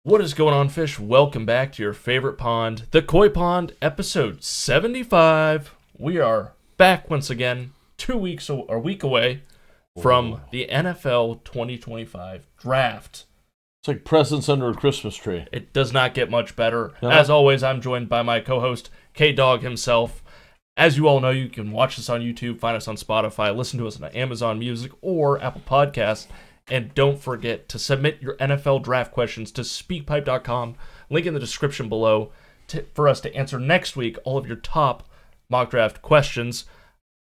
What is going on, fish? Welcome back to your favorite pond, the Coy Pond, episode 75. We are back once again, a week away from the NFL 2025 draft. It's like presents under a Christmas tree. It does not get much better. No. As always, I'm joined by my co-host, K-Dog himself. As you all know, you can watch us on YouTube, find us on Spotify, listen to us on Amazon Music or Apple Podcasts. And don't forget to submit your NFL draft questions to speakpipe.com. Link in the description below for us to answer next week all of your top mock draft questions.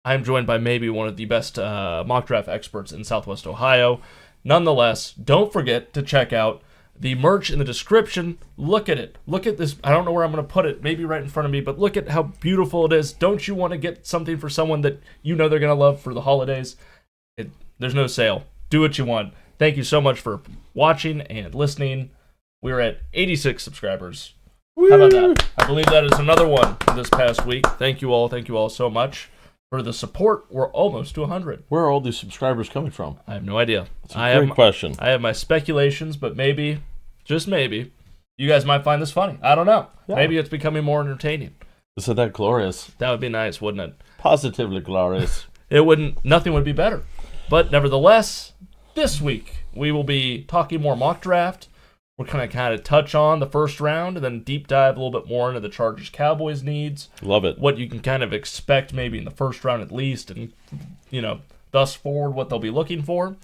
I'm joined by maybe one of the best mock draft experts in Southwest Ohio. Nonetheless, don't forget to check out the merch in the description. Look at it. Look at this. I don't know where I'm going to put it. Maybe right in front of me. But look at how beautiful it is. Don't you want to get something for someone that you know they're going to love for the holidays? There's no sale. Do what you want. Thank you so much for watching and listening. We're at 86 subscribers. Woo! How about that? I believe that is another one this past week. Thank you all so much for the support. We're almost to 100. Where are all these subscribers coming from? I have no idea. That's a great question. I have my speculations, but maybe, just maybe, you guys might find this funny. I don't know. Yeah. Maybe it's becoming more entertaining. Isn't that glorious? That would be nice, wouldn't it? Positively glorious. Nothing would be better. But nevertheless, this week we will be talking more mock draft. We're going to kind of touch on the first round and then deep dive a little bit more into the Chargers Cowboys needs. Love it. What you can kind of expect maybe in the first round at least, and thus forward what they'll be looking for.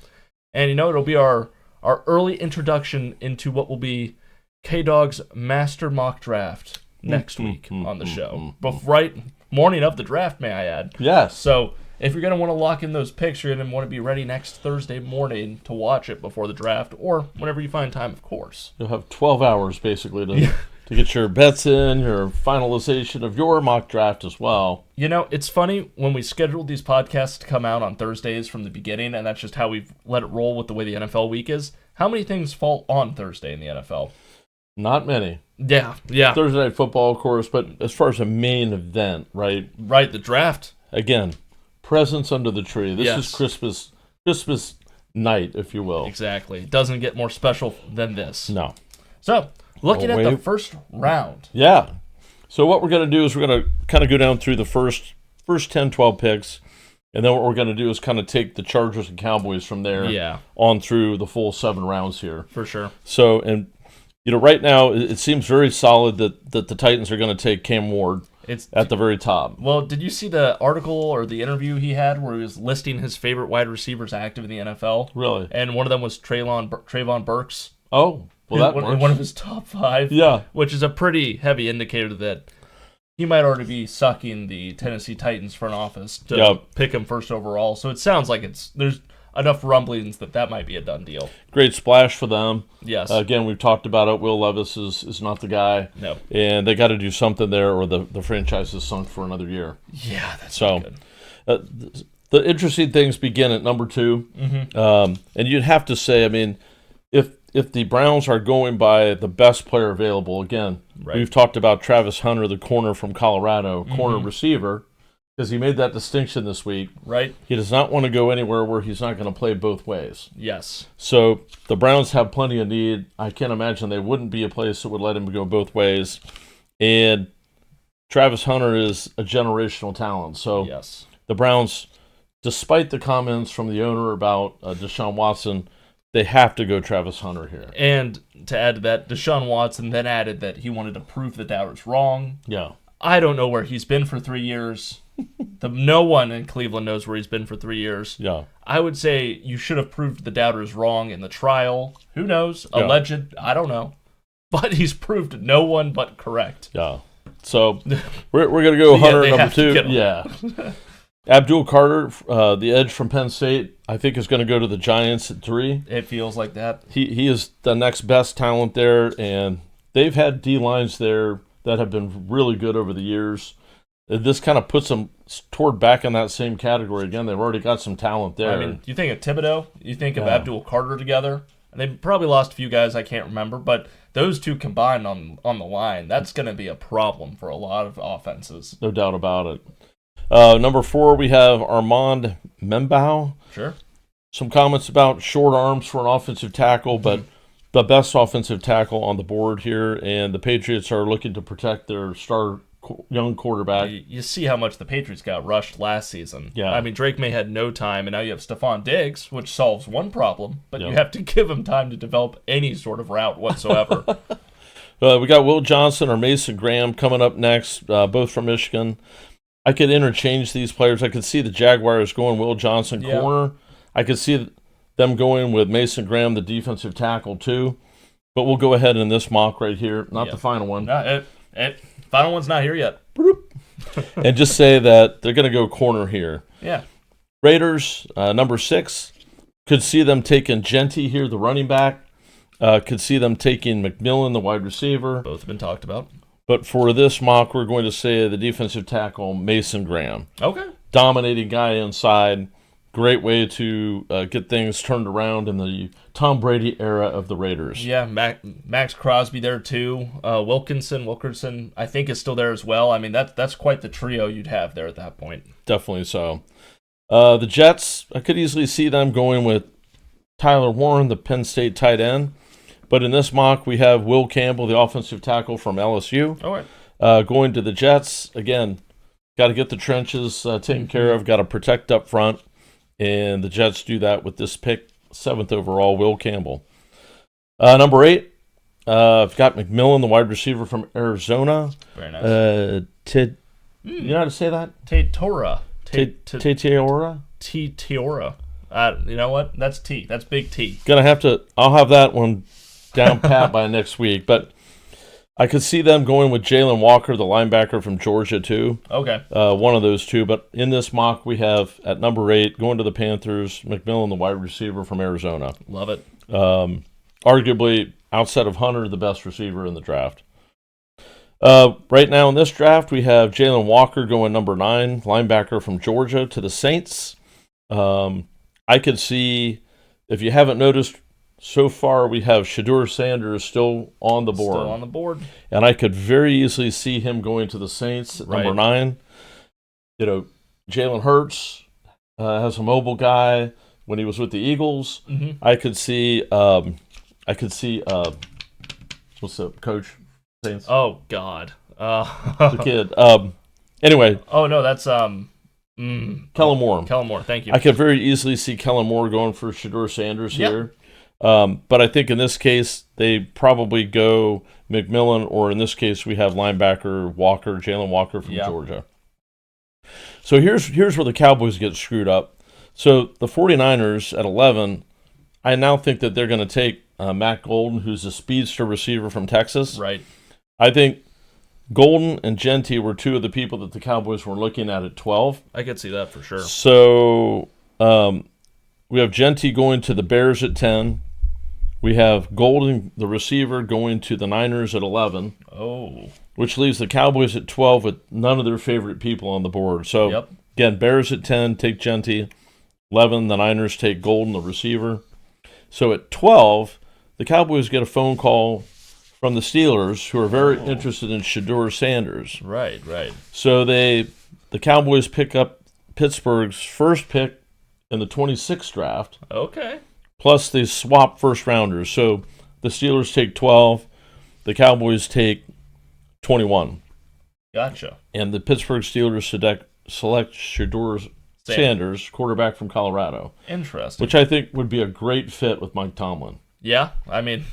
And it'll be our early introduction into what will be K-Dog's master mock draft next week on the show. Right morning of the draft, may I add. Yes. So if you're going to want to lock in those picks, you're going to want to be ready next Thursday morning to watch it before the draft, or whenever you find time, of course. You'll have 12 hours, basically, to get your bets in, your finalization of your mock draft as well. It's funny, when we scheduled these podcasts to come out on Thursdays from the beginning, and that's just how we've let it roll with the way the NFL week is, how many things fall on Thursday in the NFL? Not many. Yeah. Thursday Night Football, of course, but as far as a main event, right? Right, the draft. Again, presents under the tree. This Yes. is Christmas night, if you will. Exactly. It doesn't get more special than this. No. So, looking at the first round. Yeah. So what we're going to do is we're going to kind of go down through the first 10, 12 picks, and then what we're going to do is kind of take the Chargers and Cowboys from there on through the full 7 rounds here. For sure. So, and right now it seems very solid that the Titans are going to take Cam Ward. It's at the very top. Well, did you see the article or the interview he had where he was listing his favorite wide receivers active in the NFL? Really? And one of them was Trayvon Burks. Oh, well, that works. One of his top 5. Yeah. Which is a pretty heavy indicator that he might already be sucking the Tennessee Titans front office to pick him first overall. So it sounds like there's enough rumblings that might be a done deal. Great splash for them. Yes. Again, we've talked about it. Will Levis is not the guy. No. And they got to do something there, or the franchise is sunk for another year. Yeah, that's good. The interesting things begin at number 2. Mm-hmm. And you'd have to say, I mean, if the Browns are going by the best player available, again, we've talked about Travis Hunter, the corner from Colorado, corner receiver, because he made that distinction this week. Right. He does not want to go anywhere where he's not going to play both ways. Yes. So the Browns have plenty of need. I can't imagine they wouldn't be a place that would let him go both ways. And Travis Hunter is a generational talent. So yes. The Browns, despite the comments from the owner about Deshaun Watson, they have to go Travis Hunter here. And to add to that, Deshaun Watson then added that he wanted to prove the doubters wrong. Yeah. I don't know where he's been for 3 years. No one in Cleveland knows where he's been for 3 years. Yeah. I would say you should have proved the doubters wrong in the trial. Who knows? Yeah. Alleged? I don't know. But he's proved no one but correct. Yeah. So we're going to go Hunter number 2. Yeah. Abdul Carter, the edge from Penn State, I think is going to go to the Giants at 3. It feels like that. He is the next best talent there, and they've had D-lines there that have been really good over the years. This kind of puts them toward back in that same category again. They've already got some talent there. I mean, you think of Thibodeau, you think of Abdul Carter together, and they probably lost a few guys I can't remember, but those two combined on the line, that's going to be a problem for a lot of offenses. No doubt about it. Number 4, we have Armand Membao. Sure. Some comments about short arms for an offensive tackle, but the best offensive tackle on the board here, and the Patriots are looking to protect their star young quarterback. You see how much the Patriots got rushed last season. Yeah. I mean, Drake May had no time, and now you have Stephon Diggs, which solves one problem, but Yep. you have to give him time to develop any sort of route whatsoever. We got Will Johnson or Mason Graham coming up next, both from Michigan. I could interchange these players. I could see the Jaguars going Will Johnson corner. I could see them going with Mason Graham, the defensive tackle, too. But we'll go ahead in this mock right here, not the final one. No, final one's not here yet. And just say that they're going to go corner here. Yeah. Raiders, number 6. Could see them taking Genty here, the running back. Could see them taking McMillan, the wide receiver. Both have been talked about. But for this mock, we're going to say the defensive tackle, Mason Graham. Okay. Dominating guy inside. Great way to get things turned around in the Tom Brady era of the Raiders. Yeah, Max Crosby there too. Wilkerson, I think is still there as well. I mean, that's quite the trio you'd have there at that point. Definitely so. The Jets, I could easily see them going with Tyler Warren, the Penn State tight end. But in this mock, we have Will Campbell, the offensive tackle from LSU. All right. Going to the Jets. Again, got to get the trenches taken care of. Got to protect up front. And the Jets do that with this pick, 7th overall, Will Campbell. Number 8, I've got McMillan, the wide receiver from Arizona. Very nice. You know how to say that? Tetora. Teora? You know what? That's T. That's big T. I'll have that one down pat by next week. But I could see them going with Jalen Walker, the linebacker from Georgia, too. Okay. One of those two. But in this mock, we have, at number 8, going to the Panthers, McMillan, the wide receiver from Arizona. Love it. Arguably, outside of Hunter, the best receiver in the draft. Right now in this draft, we have Jalen Walker going number 9, linebacker from Georgia, to the Saints. I could see, if you haven't noticed, so far we have Shedeur Sanders still on the board. And I could very easily see him going to the Saints at number 9. You know, Jalen Hurts has a mobile guy when he was with the Eagles. Mm-hmm. I could see what's up, Coach? Saints. Oh God. The kid. Anyway. Oh no, that's Kellen Moore. Kellen Moore, thank you. I could very easily see Kellen Moore going for Shedeur Sanders here. But I think in this case, they probably go McMillan, or in this case, we have linebacker Walker, Jalen Walker from Georgia. So here's where the Cowboys get screwed up. So the 49ers at 11, I now think that they're going to take Matt Golden, who's a speedster receiver from Texas. Right. I think Golden and Genty were two of the people that the Cowboys were looking at 12. I could see that for sure. So we have Genty going to the Bears at 10. We have Golden, the receiver, going to the Niners at 11. Oh. Which leaves the Cowboys at 12 with none of their favorite people on the board. So, again, Bears at 10, take Genty. 11, the Niners take Golden, the receiver. So at 12, the Cowboys get a phone call from the Steelers, who are very interested in Shedeur Sanders. Right. So the Cowboys pick up Pittsburgh's first pick in the 26th draft. Okay. Plus they swap first rounders. So the Steelers take 12, the Cowboys take 21. Gotcha. And the Pittsburgh Steelers select Shedeur Sanders, quarterback from Colorado. Interesting. Which I think would be a great fit with Mike Tomlin. Yeah, I mean,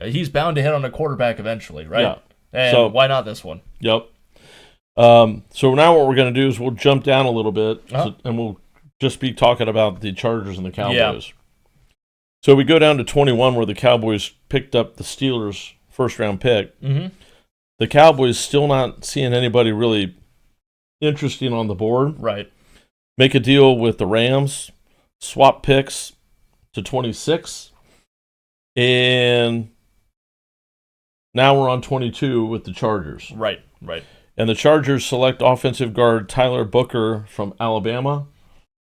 he's bound to hit on a quarterback eventually, right? Yeah. And so, why not this one? Yep. So now what we're going to do is we'll jump down a little bit, and we'll just be talking about the Chargers and the Cowboys. Yeah. So we go down to 21, where the Cowboys picked up the Steelers' first-round pick. Mm-hmm. The Cowboys still not seeing anybody really interesting on the board. Right. Make a deal with the Rams, swap picks to 26, and now we're on 22 with the Chargers. Right. And the Chargers select offensive guard Tyler Booker from Alabama,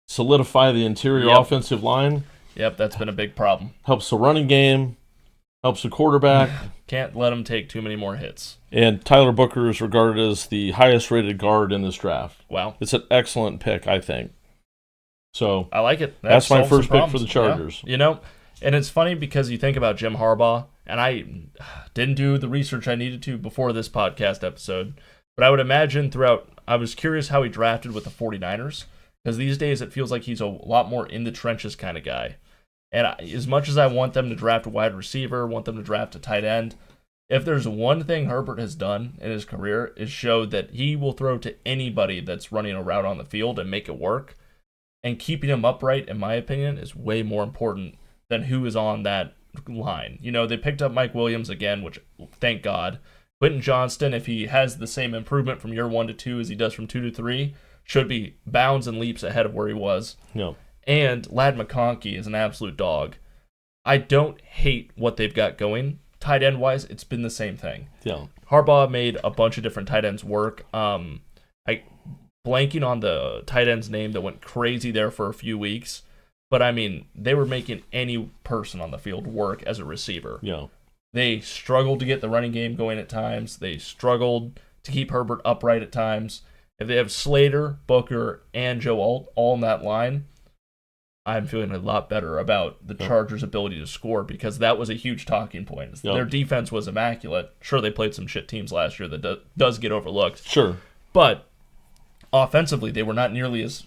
solidify the interior offensive line. Yep, that's been a big problem. Helps the running game, helps the quarterback. Can't let him take too many more hits. And Tyler Booker is regarded as the highest-rated guard in this draft. Wow. It's an excellent pick, I think. So I like it. That's my first pick for the Chargers. Yeah. You know, And it's funny because you think about Jim Harbaugh, and I didn't do the research I needed to before this podcast episode, but I would imagine I was curious how he drafted with the 49ers, because these days it feels like he's a lot more in the trenches kind of guy. And as much as I want them to draft a wide receiver, want them to draft a tight end, if there's one thing Herbert has done in his career is showed that he will throw to anybody that's running a route on the field and make it work. And keeping him upright, in my opinion, is way more important than who is on that line. They picked up Mike Williams again, which, thank God. Quentin Johnston, if he has the same improvement from year 1 to 2 as he does from 2 to 3, should be bounds and leaps ahead of where he was. Yeah. And Ladd McConkey is an absolute dog. I don't hate what they've got going. Tight end-wise, it's been the same thing. Yeah. Harbaugh made a bunch of different tight ends work. Blanking on the tight end's name that went crazy there for a few weeks. But, they were making any person on the field work as a receiver. Yeah. They struggled to get the running game going at times. They struggled to keep Herbert upright at times. If they have Slater, Booker, and Joe Alt all in that line, I'm feeling a lot better about the Chargers' ability to score, because that was a huge talking point. Their defense was immaculate. Sure, they played some shit teams last year that does get overlooked. Sure. But offensively, they were not nearly as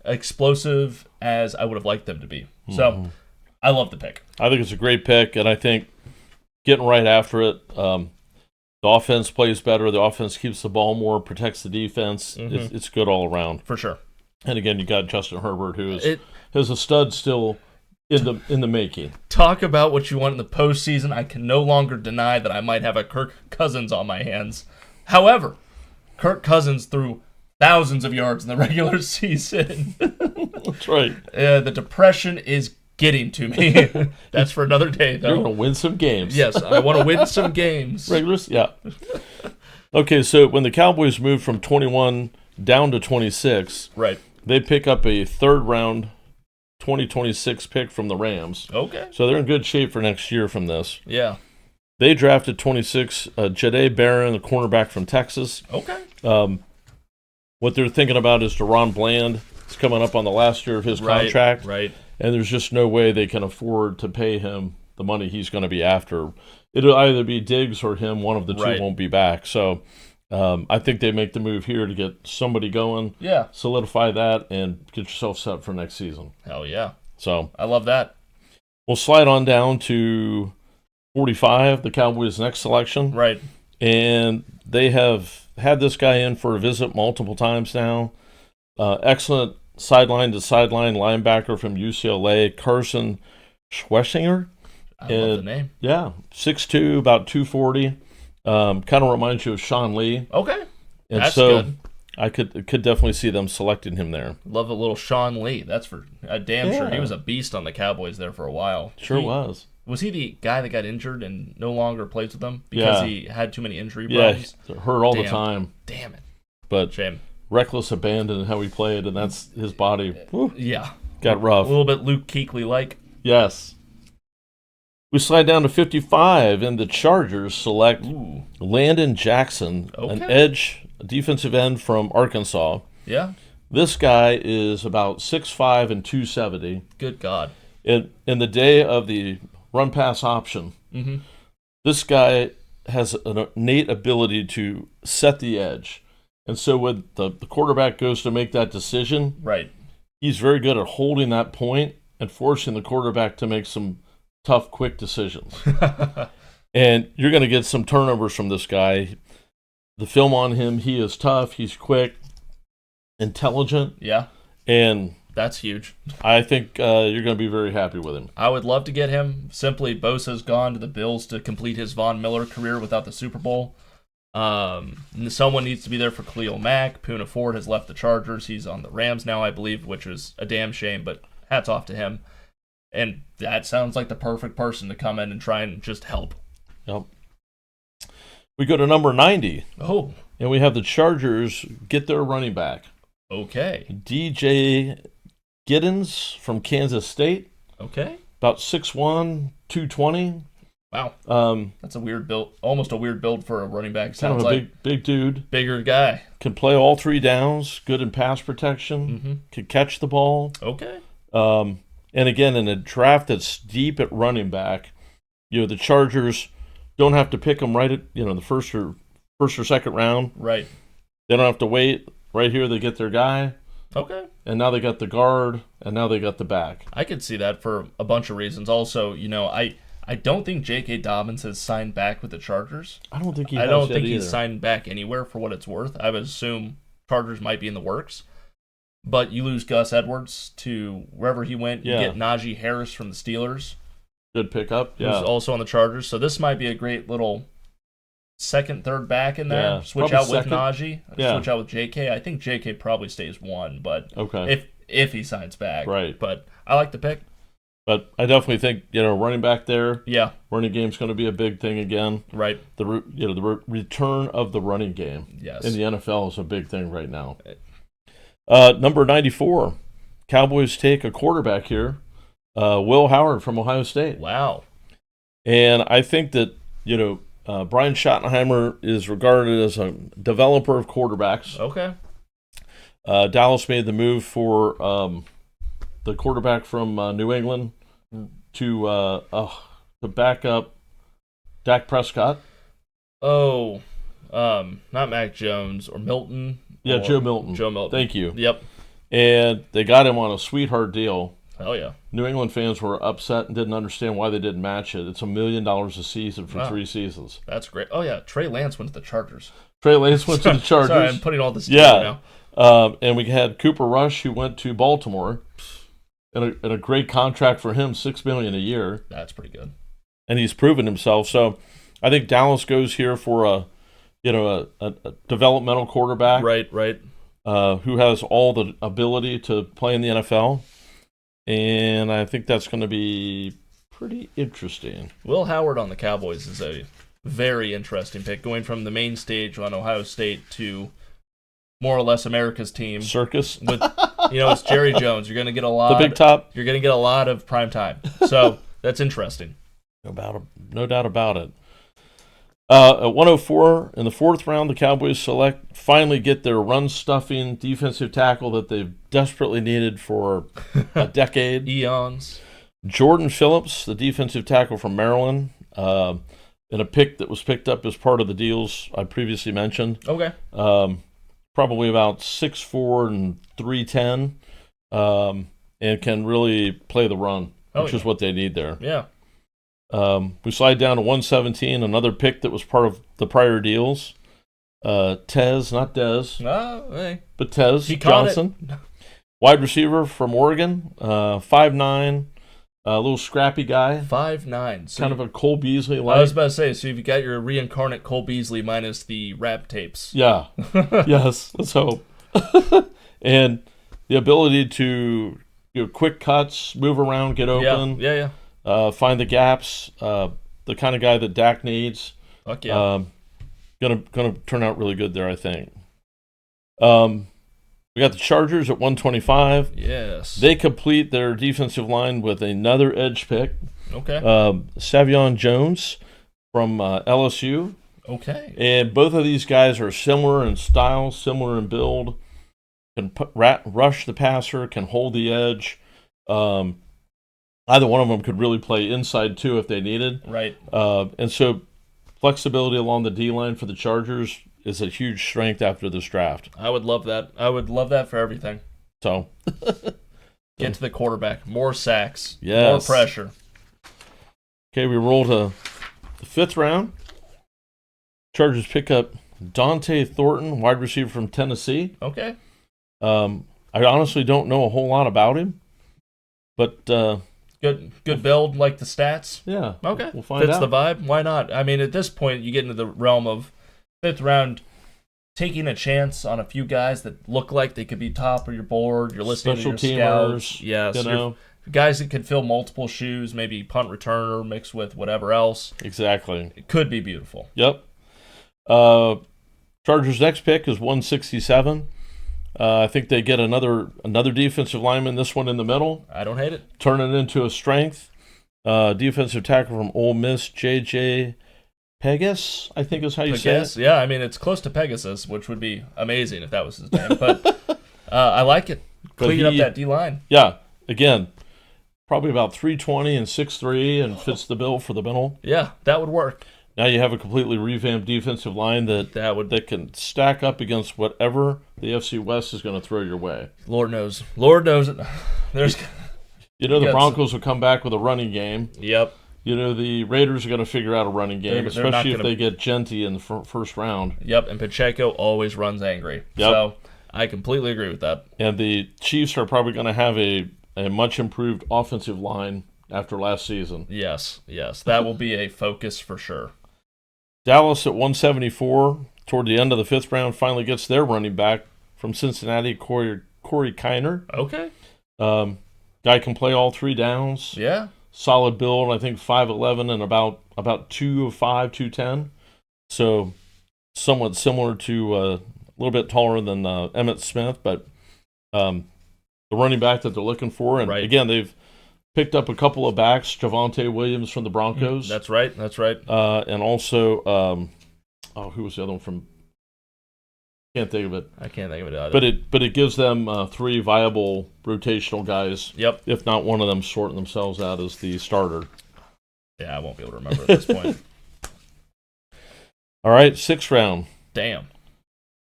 explosive as I would have liked them to be. So, I love the pick. I think it's a great pick, and I think getting right after it, the offense plays better, the offense keeps the ball more, protects the defense. It's good all around. For sure. And again, you got Justin Herbert, who is a stud still in the making. Talk about what you want in the postseason. I can no longer deny that I might have a Kirk Cousins on my hands. However, Kirk Cousins threw thousands of yards in the regular season. That's right. The depression is getting to me. That's for another day, though. You're going to win some games. Yes, I want to win some games. Regulars? Yeah. Okay, so when the Cowboys moved from 21 down to 26, right, they pick up a third-round 2026 pick from the Rams. Okay. So they're in good shape for next year from this. Yeah. They drafted 26, Jahdae Barron, the cornerback from Texas. Okay. What they're thinking about is Deron Bland. It's coming up on the last year of his contract. Right. And there's just no way they can afford to pay him the money he's going to be after. It'll either be Diggs or him. One of the two won't be back. So I think they make the move here to get somebody going, solidify that, and get yourself set for next season. Hell yeah. So I love that. We'll slide on down to 45, the Cowboys' next selection. Right. And they have had this guy in for a visit multiple times now. Excellent sideline-to-sideline linebacker from UCLA, Carson Schwessinger. I love the name. Yeah, 6'2", about 240. Kind of reminds you of Sean Lee. Okay. And that's so good. I could definitely see them selecting him there. Love a little Sean Lee. That's for damn sure. He was a beast on the Cowboys there for a while. Sure was. Was he the guy that got injured and no longer plays with them because he had too many injury problems? Yeah, hurt all the time. Damn it. But shame. Reckless abandon in how he played, and that's his body. Whew, yeah. Got rough. A little bit Luke Kuechly-like. Yes. We slide down to 55, and the Chargers select Landon Jackson, an edge defensive end from Arkansas. Yeah. This guy is about 6'5" and 270. Good God. In the day of the run-pass option, this guy has an innate ability to set the edge. And so when the quarterback goes to make that decision, he's very good at holding that point and forcing the quarterback to make some tough, quick decisions. And you're going to get some turnovers from this guy. The film on him, he is tough, he's quick, intelligent. Yeah. And that's huge. I think you're going to be very happy with him. I would love to get him. Simply, Bosa's gone to the Bills to complete his Von Miller career without the Super Bowl. Someone needs to be there for Khalil Mack. Poona Ford has left the Chargers. He's on the Rams now, I believe, which was a damn shame, but hats off to him. And that sounds like the perfect person to come in and try and just help. Yep. We go to number 90. Oh. And we have the Chargers get their running back. Okay. DJ Giddens from Kansas State. Okay. About 6'1", 220. Wow. That's a weird build. Almost a weird build for a running back. Sounds kind of a big dude. Bigger guy. Can play all three downs. Good in pass protection. Can catch the ball. Okay. And again, in a draft that's deep at running back, the Chargers don't have to pick them right at the first or second round. Right. They don't have to wait. Right here, they get their guy. Okay. And now they got the guard, and now they got the back. I could see that for a bunch of reasons. Also, I don't think J.K. Dobbins has signed back with the Chargers. I don't think he's signed back anywhere for what it's worth. I would assume Chargers might be in the works. But you lose Gus Edwards to wherever he went. You get Najee Harris from the Steelers. Good pickup. Yeah. Who's also on the Chargers. So this might be a great little second, third back in there. Yeah, switch out with second. Najee. Switch out with JK. I think JK probably stays one, but if he signs back. Right. But I like the pick. But I definitely think, running back there. Yeah. Running game's going to be a big thing again. Right. The return of the running game. Yes. In the NFL is a big thing right now. Number 94, Cowboys take a quarterback here, Will Howard from Ohio State. Wow. And I think that, Brian Schottenheimer is regarded as a developer of quarterbacks. Okay. Dallas made the move for the quarterback from New England to back up Dak Prescott. Oh, not Mac Jones or Milton. Yeah, Joe Milton. Joe Milton. Thank you. Yep. And they got him on a sweetheart deal. Hell yeah. New England fans were upset and didn't understand why they didn't match it. It's $1 million a season for 3 seasons. That's great. Oh, yeah. Trey Lance went to the Chargers. Trey Lance went to the Chargers. Sorry, I'm putting all this together now. And we had Cooper Rush, who went to Baltimore. And a great contract for him, $6 million a year. That's pretty good. And he's proven himself. So I think Dallas goes here for a developmental quarterback. Right. Who has all the ability to play in the NFL. And I think that's going to be pretty interesting. Will Howard on the Cowboys is a very interesting pick, going from the main stage on Ohio State to more or less America's team. Circus. With it's Jerry Jones. You're going to get a lot. The big top. You're going to get a lot of prime time. So that's interesting. No doubt about it. At 104, in the 4th round, the Cowboys finally get their run-stuffing defensive tackle that they've desperately needed for a decade. Eons. Jordan Phillips, the defensive tackle from Maryland, in a pick that was picked up as part of the deals I previously mentioned. Okay. Probably about 6'4" and 310, and can really play the run, which is what they need there. Yeah. We slide down to 117, another pick that was part of the prior deals. Tez, not Dez. Oh, hey. But Tez He Johnson. Wide receiver from Oregon, 5'9", a little scrappy guy. 5'9". So kind of a Cole Beasley-like. I was about to say, so you've got your reincarnate Cole Beasley minus the rap tapes. Yeah. Yes, let's hope. And the ability to quick cuts, move around, get open. Yeah. Find the gaps, the kind of guy that Dak needs. Fuck yeah. Gonna turn out really good there, I think. We got the Chargers at 125. Yes. They complete their defensive line with another edge pick. Okay. Savion Jones from LSU. Okay. And both of these guys are similar in style, similar in build. Can rush the passer, can hold the edge. Either one of them could really play inside too if they needed. Right. And so flexibility along the D-line for the Chargers is a huge strength after this draft. I would love that. I would love that for everything. So get to the quarterback. More sacks. Yes. More pressure. Okay, we roll to the 5th round. Chargers pick up Dante Thornton, wide receiver from Tennessee. Okay. I honestly don't know a whole lot about him, but good build, like the stats. Yeah. Okay. We'll find out. Fits the vibe. Why not? I mean, at this point, you get into the realm of 5th round, taking a chance on a few guys that look like they could be top of your board. You're listening Special to your teamers, scouts. Yes. Guys that could fill multiple shoes, maybe punt returner mixed with whatever else. Exactly. It could be beautiful. Yep. Chargers' next pick is 167. I think they get another defensive lineman, this one in the middle. I don't hate it. Turn it into a strength. Defensive tackle from Ole Miss, J.J. Pegas, I think is how you say it. Yeah, I mean, it's close to Pegasus, which would be amazing if that was his name. But I like it. Clean up that D-line. Yeah, again, probably about 320 and 6'3", and fits the bill for the middle. Yeah, that would work. Now you have a completely revamped defensive line that can stack up against whatever the FC West is going to throw your way. Lord knows it. There's, the Broncos will come back with a running game. Yep. The Raiders are going to figure out a running game, especially if they get Genty in the first round. Yep, and Pacheco always runs angry. Yep. So I completely agree with that. And the Chiefs are probably going to have a much improved offensive line after last season. Yes, that will be a focus for sure. Dallas at 174 toward the end of the 5th round finally gets their running back from Cincinnati, Corey Kiner. Okay. Guy can play all 3 downs. Yeah. Solid build, I think 5'11" and about 205, 210. So somewhat similar to a little bit taller than Emmitt Smith, but the running back that they're looking for. And again, they've picked up a couple of backs, Javonte Williams from the Broncos. That's right. And also, who was the other one from? Can't think of it. I can't think of it either. But it gives them 3 viable rotational guys. Yep. If not one of them sorting themselves out as the starter. Yeah, I won't be able to remember at this point. All right, 6th round. Damn.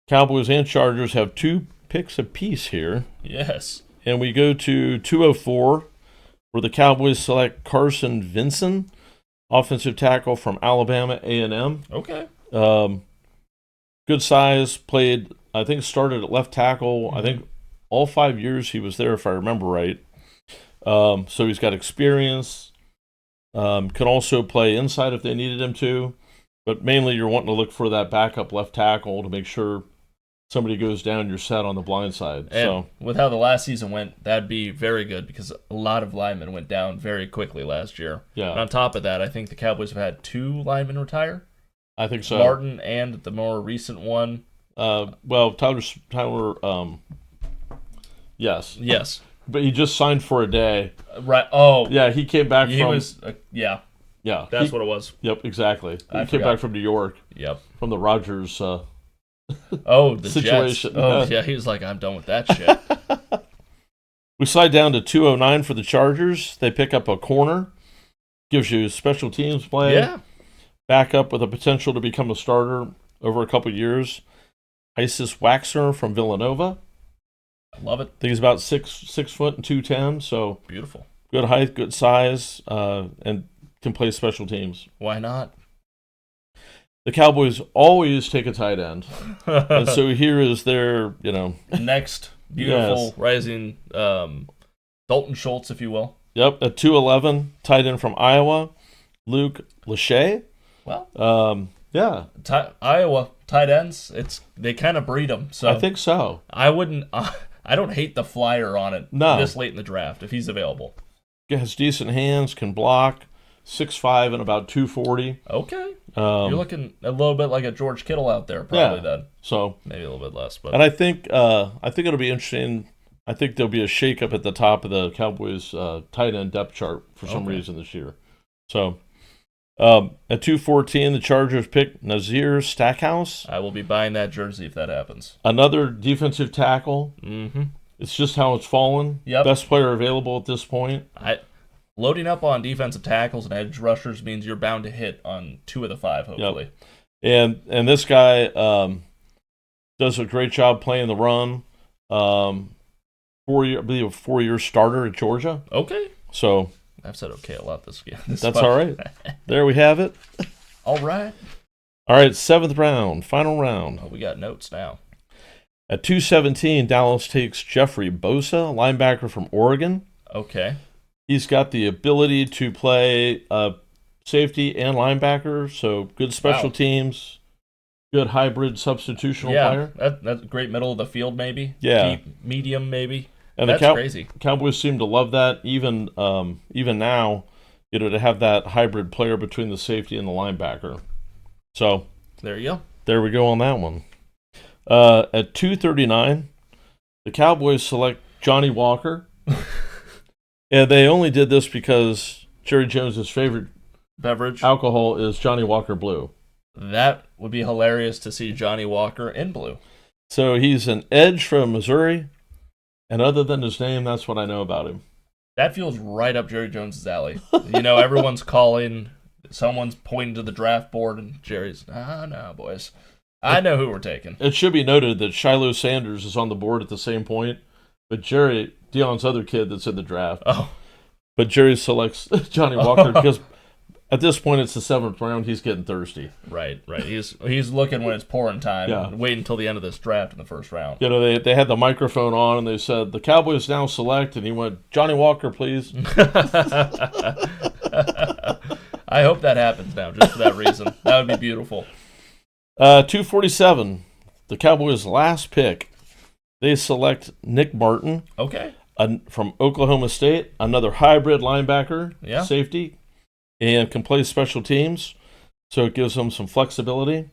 Cowboys and Chargers have 2 picks apiece here. Yes. And we go to 204, where the Cowboys select Carson Vinson, offensive tackle from Alabama A&M. Okay. Good size, played, I think started at left tackle. I think all 5 years he was there, if I remember right. So he's got experience. Could also play inside if they needed him to. But mainly you're wanting to look for that backup left tackle to make sure somebody goes down, you're set on the blind side. And so with how the last season went, that'd be very good because a lot of linemen went down very quickly last year. Yeah. And on top of that, I think the Cowboys have had 2 linemen retire. I think so. Martin and the more recent one. Tyler. Yes. Yes. But he just signed for a day. Right. Oh. Yeah, he came back he from. Was, yeah. Yeah. That's what it was. Yep, exactly. I He came forgot. back from New York. Yep. From the Rodgers the situation. Jets. Oh, yeah. He was like, I'm done with that shit. We slide down to 209 for the Chargers. They pick up a corner. Gives you special teams play. Yeah. Back up with a potential to become a starter over a couple years. Isis Waxner from Villanova. I love it. I think he's about 6 foot and 210, so beautiful. Good height, good size, and can play special teams. Why not? The Cowboys always take a tight end. And so here is their, next beautiful rising Dalton Schultz, if you will. Yep, at 211, tight end from Iowa, Luke Lachey. Well, yeah. Iowa tight ends, they kind of breed them. So I think so. I wouldn't. I don't hate the flyer on it this late in the draft if he's available. He has decent hands, can block, 6'5" and about 240. Okay. You're looking a little bit like a George Kittle out there, probably then. So maybe a little bit less, but and I think it'll be interesting. I think there'll be a shakeup at the top of the Cowboys tight end depth chart for some reason this year. So. At 214, the Chargers pick Nazir Stackhouse. I will be buying that jersey if that happens. Another defensive tackle. Mm-hmm. It's just how it's fallen. Yep. Best player available at this point. Loading up on defensive tackles and edge rushers means you're bound to hit on 2 of the 5, hopefully. Yep. And this guy does a great job playing the run. I believe a 4-year starter at Georgia. Okay. So I've said okay a lot this year. That's all right. There we have it. All right. All right, 7th round, final round. Oh, we got notes now. At 217, Dallas takes Jeffrey Bosa, linebacker from Oregon. Okay. He's got the ability to play safety and linebacker, so good special teams, good hybrid substitutional player. That's great middle of the field maybe. Yeah. Deep, medium maybe. And that's crazy. Cowboys seem to love that even now, to have that hybrid player between the safety and the linebacker. So there you go. There we go on that one. At 239, the Cowboys select Johnny Walker. And they only did this because Jerry Jones's favorite beverage alcohol is Johnny Walker Blue. That would be hilarious to see Johnny Walker in blue. So he's an edge from Missouri. And other than his name, that's what I know about him. That feels right up Jerry Jones's alley. Everyone's calling, someone's pointing to the draft board, and Jerry's, no, boys. I know who we're taking. It should be noted that Shiloh Sanders is on the board at the same point, but Jerry, Dion's other kid that's in the draft. Oh. But Jerry selects Johnny Walker because at this point it's the 7th round. He's getting thirsty. Right. He's looking when it's pouring time. Yeah. And wait until the end of this draft in the first round. They had the microphone on and they said, the Cowboys now select, and he went, Johnny Walker, please. I hope that happens now, just for that reason. That would be beautiful. 247, the Cowboys' last pick. They select Nick Martin. Okay. From Oklahoma State, another hybrid linebacker, safety, and can play special teams, so it gives them some flexibility.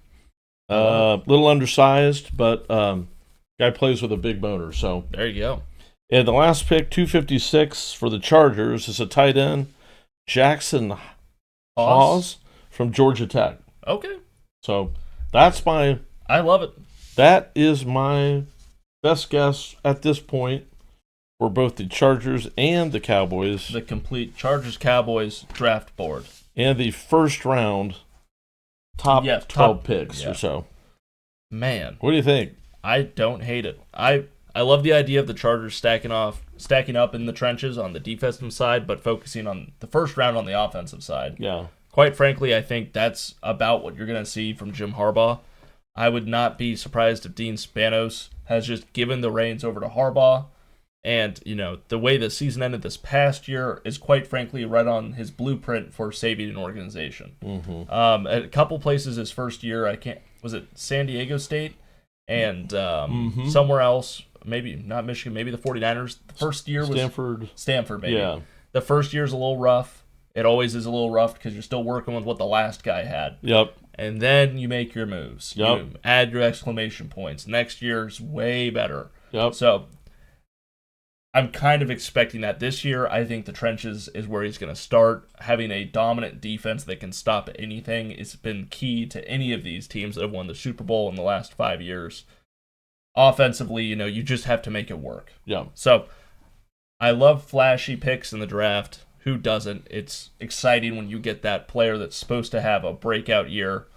Little undersized, but guy plays with a big motor. So there you go. And the last pick, 256 for the Chargers, is a tight end, Jackson Hawes from Georgia Tech. Okay. So that's I love it. That is my best guess at this point for both the Chargers and the Cowboys. The complete Chargers-Cowboys draft board. And the first round top 12 picks or so. Man. What do you think? I don't hate it. I love the idea of the Chargers stacking up in the trenches on the defensive side, but focusing on the first round on the offensive side. Yeah. Quite frankly, I think that's about what you're going to see from Jim Harbaugh. I would not be surprised if Dean Spanos has just given the reins over to Harbaugh. And, the way the season ended this past year is quite frankly right on his blueprint for saving an organization. Mm-hmm. At a couple places his first year, was it San Diego State? And somewhere else, maybe not Michigan, maybe the 49ers. The first year was Stanford, maybe. Yeah. The first year is a little rough. It always is a little rough because you're still working with what the last guy had. Yep. And then you make your moves. Yep. You add your exclamation points. Next year's way better. Yep. So I'm kind of expecting that this year. I think the trenches is where he's going to start. Having a dominant defense that can stop anything has been key to any of these teams that have won the Super Bowl in the last 5 years. Offensively, you just have to make it work. Yeah. So I love flashy picks in the draft. Who doesn't? It's exciting when you get that player that's supposed to have a breakout year,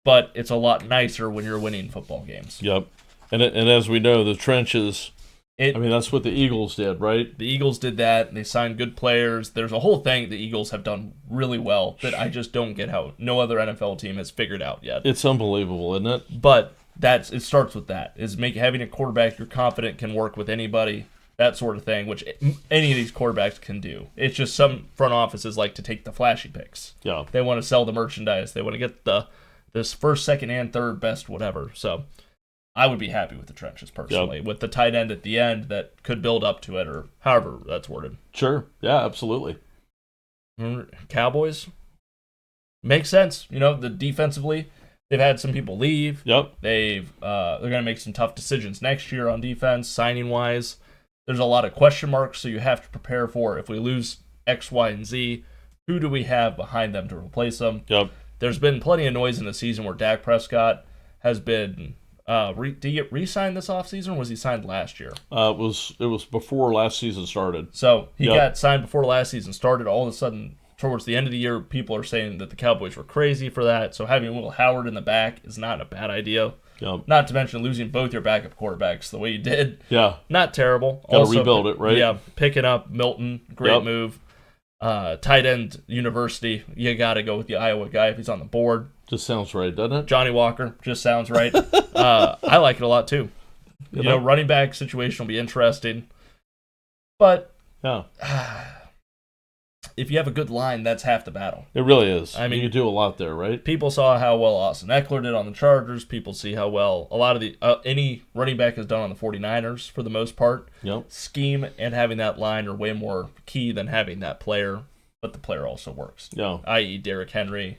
but it's a lot nicer when you're winning football games. Yep. And as we know, the trenches... that's what the Eagles did, right? The Eagles did that. They signed good players. There's a whole thing the Eagles have done really well that I just don't get how no other NFL team has figured out yet. It's unbelievable, isn't it? But it starts with that. Having a quarterback you're confident can work with anybody, that sort of thing, which any of these quarterbacks can do. It's just some front offices like to take the flashy picks. Yeah. They want to sell the merchandise. They want to get this first, second, and third best whatever. So I would be happy with the trenches personally, with the tight end at the end that could build up to it, or however that's worded. Sure. Yeah, absolutely. Cowboys makes sense. The defensively, they've had some people leave. Yep. They're going to make some tough decisions next year on defense, signing wise. There's a lot of question marks, so you have to prepare for if we lose X, Y, and Z, who do we have behind them to replace them? Yep. There's been plenty of noise in the season where Dak Prescott has been. Did he get re-signed this offseason, or was he signed last year? It was before last season started. So he got signed before last season started. All of a sudden, towards the end of the year, people are saying that the Cowboys were crazy for that. So having Will Howard in the back is not a bad idea. Yep. Not to mention losing both your backup quarterbacks the way you did. Yeah. Not terrible. Got to rebuild it, right? Yeah. Picking up Milton, great move. Tight end University, you got to go with the Iowa guy if he's on the board. Just sounds right, doesn't it? Johnny Walker, just sounds right. I like it a lot too. Running back situation will be interesting. But if you have a good line, that's half the battle. It really is. I mean, you can do a lot there, right? People saw how well Austin Eckler did on the Chargers. People see how well a lot of the any running back has done on the 49ers for the most part. Yep. Scheme and having that line are way more key than having that player, but the player also works. Yeah. I.e. Derrick Henry.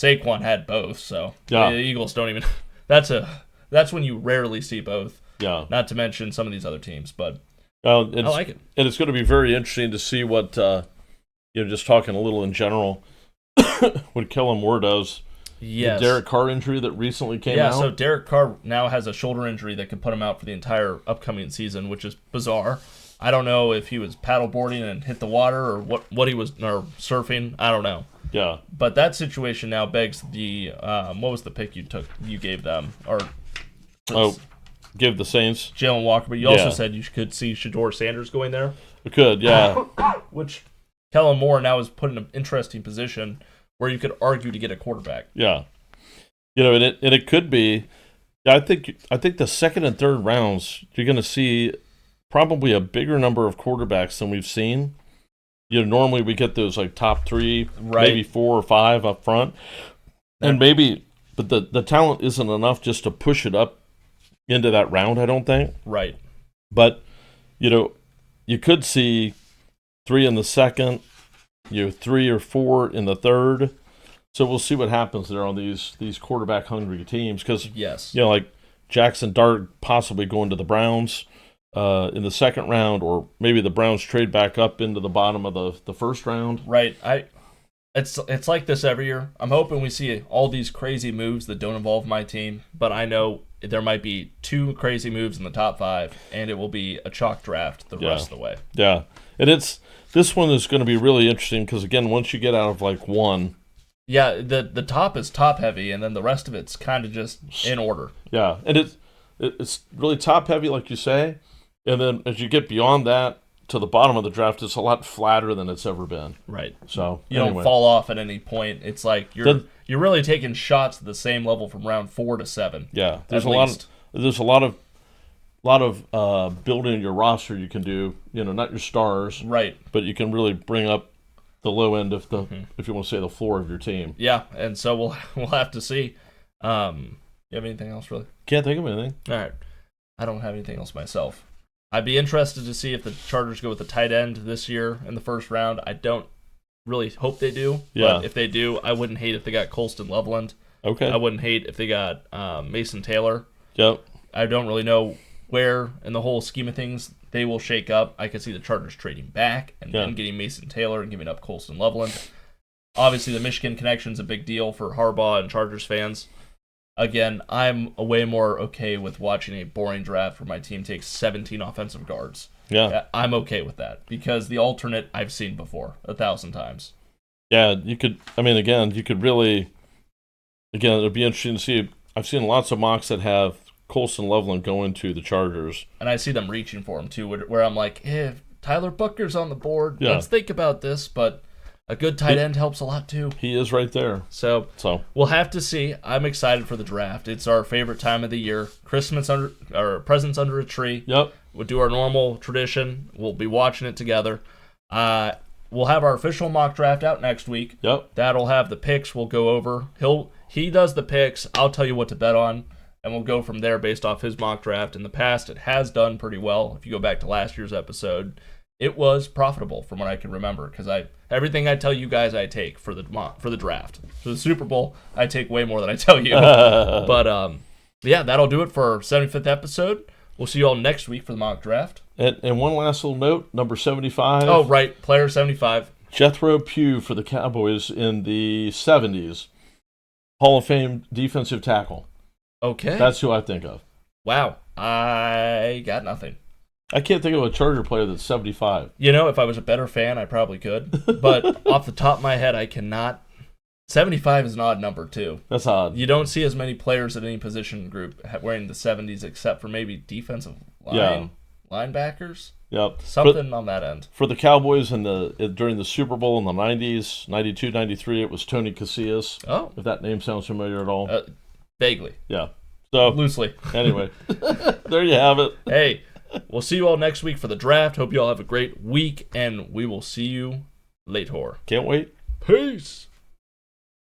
Saquon had both, so the Eagles don't even. That's when you rarely see both. Yeah. Not to mention some of these other teams, but I like it. And it's going to be very interesting to see what just talking a little in general, what Kellen Moore does. Yes. The Derek Carr injury that recently came out. Yeah, so Derek Carr now has a shoulder injury that could put him out for the entire upcoming season, which is bizarre. I don't know if he was paddleboarding and hit the water or what he was, or surfing. I don't know. Yeah. But that situation now begs the what was the pick you gave them? Or give the Saints Jalen Walker, but you also said you could see Shedeur Sanders going there. We could, yeah. Which Kellen Moore now is put in an interesting position where you could argue to get a quarterback. Yeah. And it could be. I think the second and third rounds you're going to see probably a bigger number of quarterbacks than we've seen. Normally we get those like top 3, maybe 4 or 5 up front, and maybe, but the talent isn't enough just to push it up into that round. I don't think. Right. But you could see 3 in the second, 3 or 4 in the third. So we'll see what happens there on these quarterback hungry teams, because like Jackson Dart possibly going to the Browns in the second round, or maybe the Browns trade back up into the bottom of the first round. Right. It's like this every year. I'm hoping we see all these crazy moves that don't involve my team, but I know there might be 2 crazy moves in the top 5, and it will be a chalk draft the rest of the way. Yeah, and this one is going to be really interesting because, again, once you get out of like 1. Yeah, the top is top heavy, and then the rest of it's kind of just in order. Yeah, and it's really top heavy, like you say, and then as you get beyond that to the bottom of the draft, it's a lot flatter than it's ever been. Right. So you don't fall off at any point. It's like you're really taking shots at the same level from round 4 to 7. Yeah, there's a lot of building your roster you can do. Not your stars, right? But you can really bring up the low end of the, if you want to say, the floor of your team. Yeah, and so we'll have to see. You have anything else, really? Can't think of anything. All right, I don't have anything else myself. I'd be interested to see if the Chargers go with the tight end this year in the first round. I don't really hope they do, but if they do, I wouldn't hate if they got Colston Loveland. Okay. I wouldn't hate if they got Mason Taylor. Yep. I don't really know where in the whole scheme of things they will shake up. I could see the Chargers trading back and then getting Mason Taylor and giving up Colston Loveland. Obviously, the Michigan connection is a big deal for Harbaugh and Chargers fans. Again, I'm way more okay with watching a boring draft where my team takes 17 offensive guards. Yeah. I'm okay with that because the alternate I've seen before 1,000 times. Yeah, you could really, it'd be interesting to see. I've seen lots of mocks that have Colston Loveland going to the Chargers. And I see them reaching for him too, where I'm like, if Tyler Bucker's on the board, let's think about this, but a good tight end helps a lot too. He is right there. So we'll have to see. I'm excited for the draft. It's our favorite time of the year. Presents under a tree. Yep. We'll do our normal tradition. We'll be watching it together. We'll have our official mock draft out next week. Yep. That'll have the picks we'll go over. He does the picks. I'll tell you what to bet on, and we'll go from there based off his mock draft. In the past, it has done pretty well. If you go back to last year's episode, it was profitable from what I can remember because everything I tell you guys I take for the draft. For the Super Bowl, I take way more than I tell you. But that'll do it for our 75th episode. We'll see you all next week for the mock draft. And one last little note, number 75. Oh, right, player 75. Jethro Pugh for the Cowboys in the 70s. Hall of Fame defensive tackle. Okay. That's who I think of. Wow. I got nothing. I can't think of a Charger player that's 75. If I was a better fan, I probably could. But off the top of my head, I cannot. 75 is an odd number, too. That's odd. You don't see as many players at any position group wearing the 70s except for maybe defensive linebackers. Yep. Something on that end. For the Cowboys during the Super Bowl in the 90s, 92, 93, it was Tony Casillas. Oh. If that name sounds familiar at all. Vaguely. Yeah. So loosely. Anyway, there you have it. Hey, we'll see you all next week for the draft. Hope you all have a great week, and we will see you later. Can't wait. Peace.